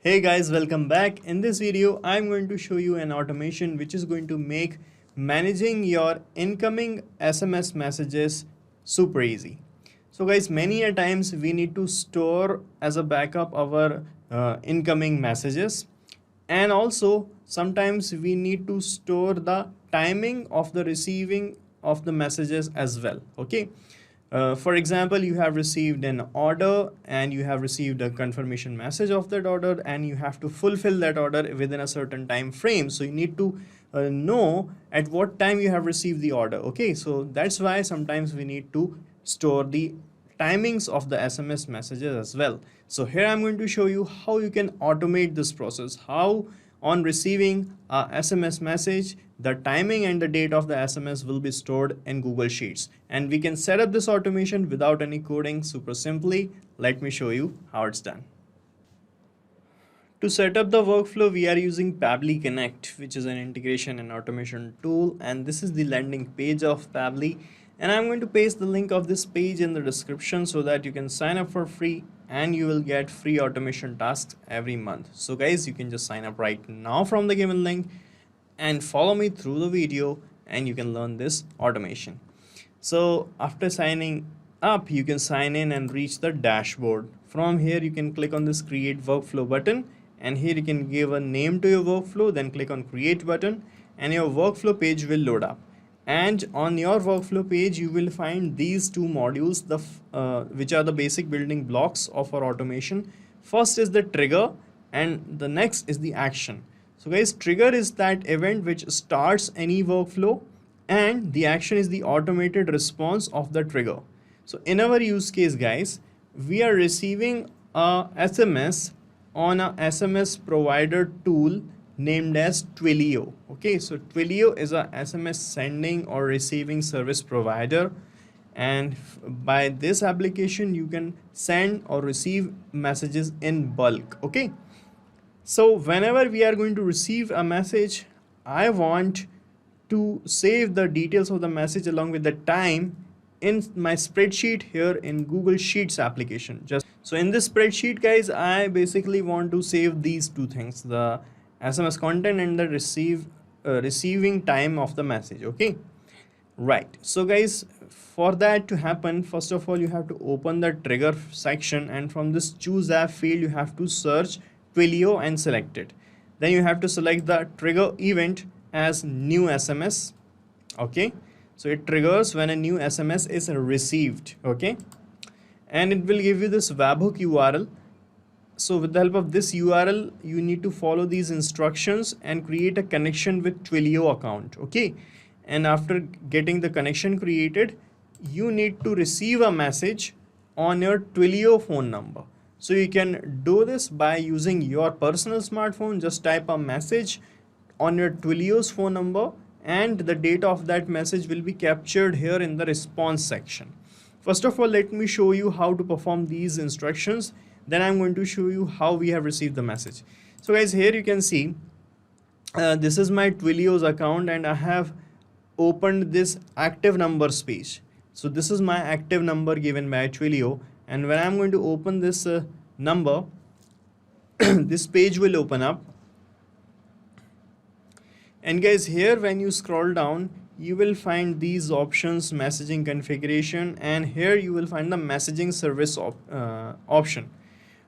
Hey guys, welcome back. In this video, I'm going to show you an automation which is going to make managing your incoming SMS messages super easy. So guys, many a times we need to store as a backup our incoming messages, and also sometimes we need to store the timing of the receiving of the messages as well. Okay. For example, you have received an order and you have received a confirmation message of that order, and you have to fulfill that order within a certain time frame. So you need to know at what time you have received the order. Okay, so that's why sometimes we need to store the timings of the SMS messages as well. So here I'm going to show you how you can automate this process, how on receiving a SMS message, the timing and the date of the SMS will be stored in Google Sheets. And we can set up this automation without any coding super simply. Let me show you how it's done. To set up the workflow, we are using Pabbly Connect, which is an integration and automation tool. And this is the landing page of Pabbly. And I'm going to paste the link of this page in the description so that you can sign up for free and you will get free automation tasks every month. So guys, you can just sign up right now from the given link and follow me through the video and you can learn this automation. So after signing up, you can sign in and reach the dashboard. From here, you can click on this create workflow button, and here you can give a name to your workflow, then click on create button and your workflow page will load up. And on your workflow page, you will find these two modules, which are the basic building blocks of our automation. First is the trigger and the next is the action. So guys, trigger is that event which starts any workflow, and the action is the automated response of the trigger. So in our use case, guys, we are receiving a SMS on a SMS provider tool named as Twilio. Okay, so Twilio is a SMS sending or receiving service provider, and by this application you can send or receive messages in bulk. Okay, so whenever we are going to receive a message, I want to save the details of the message along with the time in my spreadsheet here in Google Sheets application. Just so in this spreadsheet, guys, I basically want to save these two things, the SMS content and the receiving time of the message. Okay, right. So guys, for that to happen, first of all, you have to open the trigger section, and from this choose app field, you have to search Twilio and select it. Then you have to select the trigger event as new SMS. Okay, so it triggers when a new SMS is received. Okay, and it will give you this webhook URL. So with the help of this URL, you need to follow these instructions and create a connection with Twilio account. Okay, and after getting the connection created, you need to receive a message on your Twilio phone number. So you can do this by using your personal smartphone. Just type a message on your Twilio's phone number, and the data of that message will be captured here in the response section. First of all, let me show you how to perform these instructions. Then I'm going to show you how we have received the message. So guys, here you can see this is my Twilio's account, and I have opened this active numbers page. So this is my active number given by Twilio, and when I'm going to open this number, this page will open up. And guys, here when you scroll down, you will find these options, messaging configuration, and here you will find the messaging service option.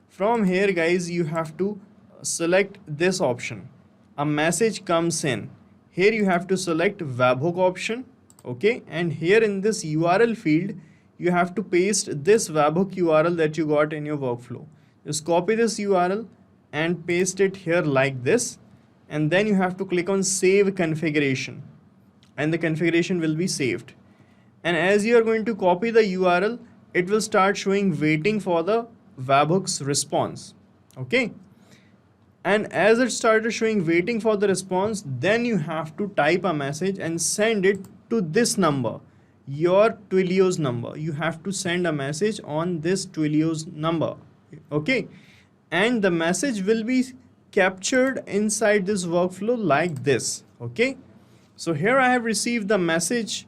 From here, guys, you have to select this option. A message comes in. Here you have to select webhook option. Okay, and here in this URL field, you have to paste this webhook URL that you got in your workflow. Just copy this URL and paste it here like this, and then you have to click on save configuration, and the configuration will be saved. And as you are going to copy the URL, it will start showing waiting for the webhook's response. Okay, and as it started showing waiting for the response, then you have to type a message and send it to this number, your Twilio's number. You have to send a message on this Twilio's number. Okay, and the message will be captured inside this workflow like this. Okay, so here I have received the message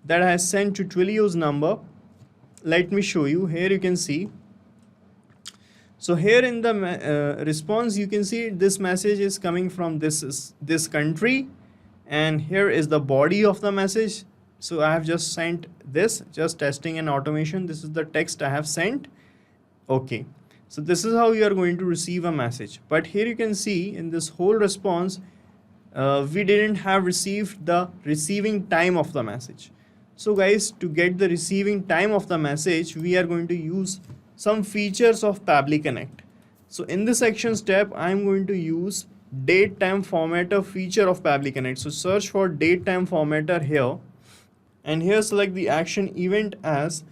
that I have sent to Twilio's number. Let me show you. Here you can see. So here in the response, you can see this message is coming from this country, and here is the body of the message. So I have just sent this, just testing and automation. This is the text I have sent. Okay, so this is how you are going to receive a message. But here you can see in this whole response, we didn't have received the receiving time of the message. So guys, to get the receiving time of the message, we are going to use some features of Pabbly Connect. So in this action step, I'm going to use date time formatter feature of Pabbly Connect. So search for date time formatter here, and here select the action event as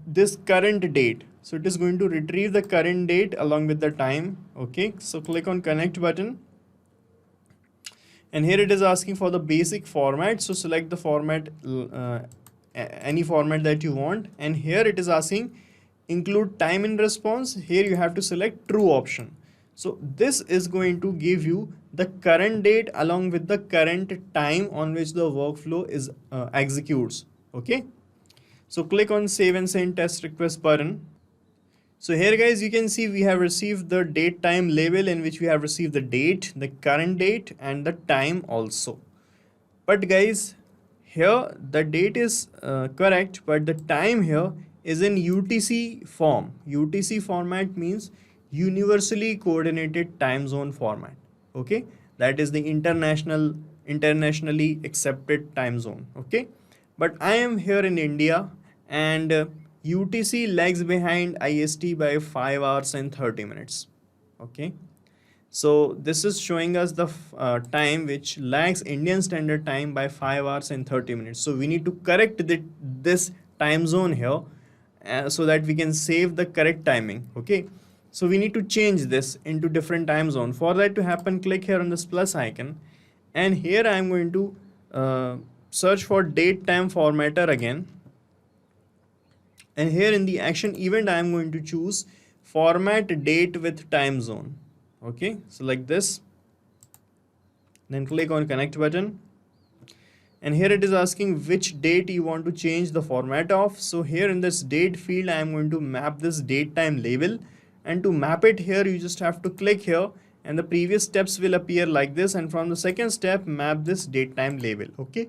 this current date. So it is going to retrieve the current date along with the time. Okay, so click on connect button, and here it is asking for the basic format. So select the format, any format that you want, and here it is asking include time in response. Here you have to select true option. So this is going to give you the current date along with the current time on which the workflow is executes. Okay, so click on save and send test request button. So here guys, you can see we have received the date time label in which we have received the date, the current date, and the time also. But guys, here the date is correct, but the time here is in UTC form. UTC format means universally coordinated time zone format. Okay, that is the internationally accepted time zone. Okay, but I am here in India, and UTC lags behind IST by 5 hours and 30 minutes. Okay, so this is showing us the time which lags Indian standard time by 5 hours and 30 minutes. So we need to correct this time zone here so that we can save the correct timing. Okay, so we need to change this into different time zone. For that to happen, click here on this plus icon, and here I am going to search for date time formatter again. And here in the action event, I am going to choose format date with time zone. Okay, select this, then click on connect button, and here it is asking which date you want to change the format of. So here in this date field, I am going to map this date time label, and to map it here, you just have to click here, and the previous steps will appear like this, and from the second step, map this date time label. Okay,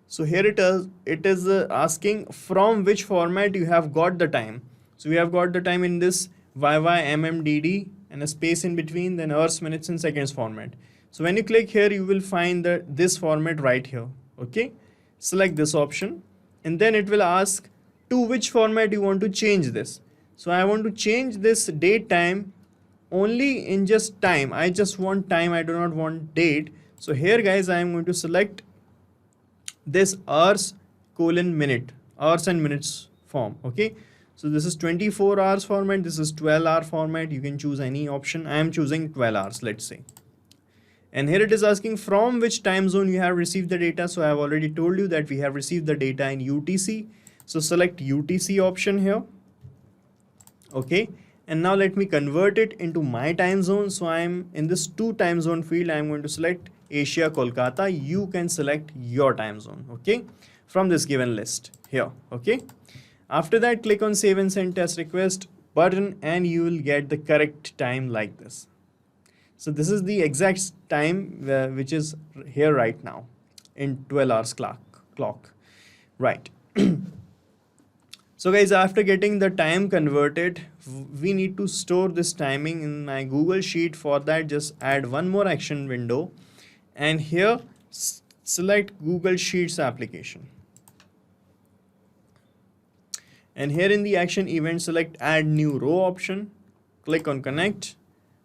so here it is asking from which format you have got the time. So we have got the time in this YYMMDD and a space in between, then hours, minutes, and seconds format. So when you click here, you will find this format right here. Okay, select this option, and then it will ask to which format you want to change this. So I want to change this date time only in just time. I just want time, I do not want date. So here guys, I am going to select this hours minute, hours and minutes form. Okay, so this is 24 hours format, this is 12-hour format. You can choose any option. I am choosing 12 hours, let's say. And here it is asking from which time zone you have received the data. So I have already told you that we have received the data in UTC. So select UTC option here. Okay, and now let me convert it into my time zone. So I am in this 2 time zone field. I am going to select Asia Kolkata. You can select your time zone, okay, from this given list here. Okay, after that, click on save and send test request button, and you will get the correct time like this. So this is the exact time which is here right now in 12 hours clock, right? So guys, after getting the time converted, we need to store this timing in my Google Sheet. For that, just add one more action window, and here select Google Sheets application, and here in the action event, select add new row option, click on connect.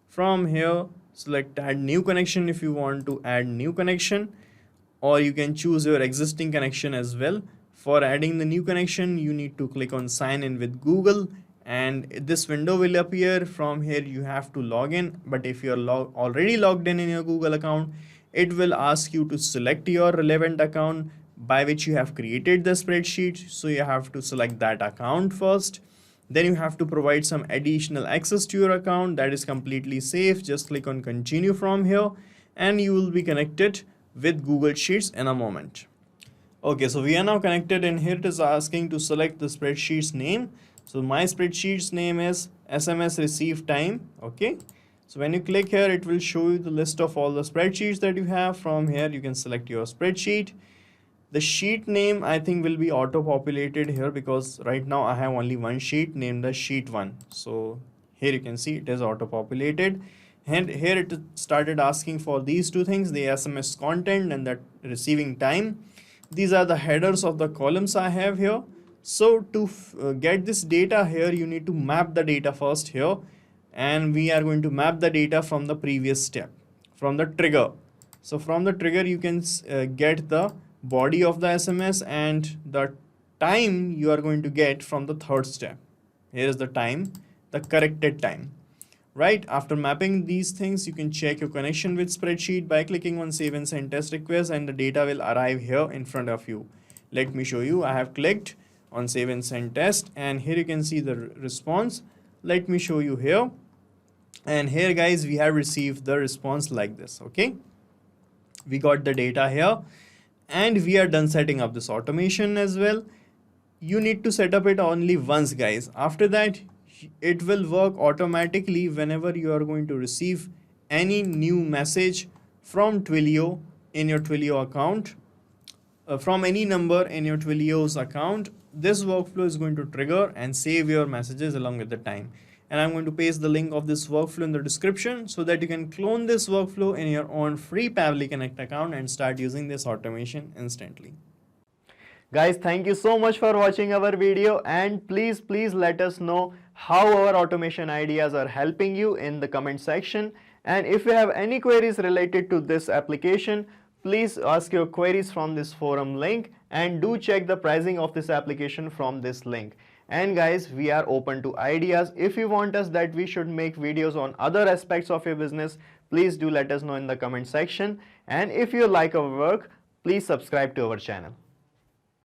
From here, select add new connection if you want to add new connection, or you can choose your existing connection as well. For adding the new connection, you need to click on sign in with Google, and this window will appear. From here you have to log in, but if you are already logged in your Google account, it will ask you to select your relevant account by which you have created the spreadsheet. So you have to select that account first. Then you have to provide some additional access to your account. That is completely safe. Just click on continue from here, and you will be connected with Google Sheets in a moment. Okay, so we are now connected, and here it is asking to select the spreadsheet's name. So my spreadsheet's name is SMS receive time. Okay, so when you click here, it will show you the list of all the spreadsheets that you have. From here you can select your spreadsheet. The sheet name I think will be auto populated here because right now I have only one sheet named as sheet 1. So here you can see it is auto populated, and here it started asking for these two things, the SMS content and that receiving time. These are the headers of the columns I have here. So to get this data here, you need to map the data first here, and we are going to map the data from the previous step, from the trigger. So from the trigger you can get the body of the SMS and the time you are going to get from the third step. Here is the time, the corrected time. Right, after mapping these things, you can check your connection with spreadsheet by clicking on save and send test request, and the data will arrive here in front of you. Let me show you. I have clicked on save and send test, and here you can see the response. Let me show you here, and here guys we have received the response like this. Okay, we got the data here, and we are done setting up this automation as well. You need to set up it only once guys. After that it will work automatically whenever you are going to receive any new message from Twilio in your Twilio account, from any number in your Twilio's account. This workflow is going to trigger and save your messages along with the time. And I'm going to paste the link of this workflow in the description so that you can clone this workflow in your own free Pabbly Connect account and start using this automation instantly. Guys, thank you so much for watching our video, and please let us know how our automation ideas are helping you in the comment section. And if you have any queries related to this application, please ask your queries from this forum link, and do check the pricing of this application from this link. And guys, we are open to ideas. If you want us that we should make videos on other aspects of your business, please do let us know in the comment section. And if you like our work, please subscribe to our channel.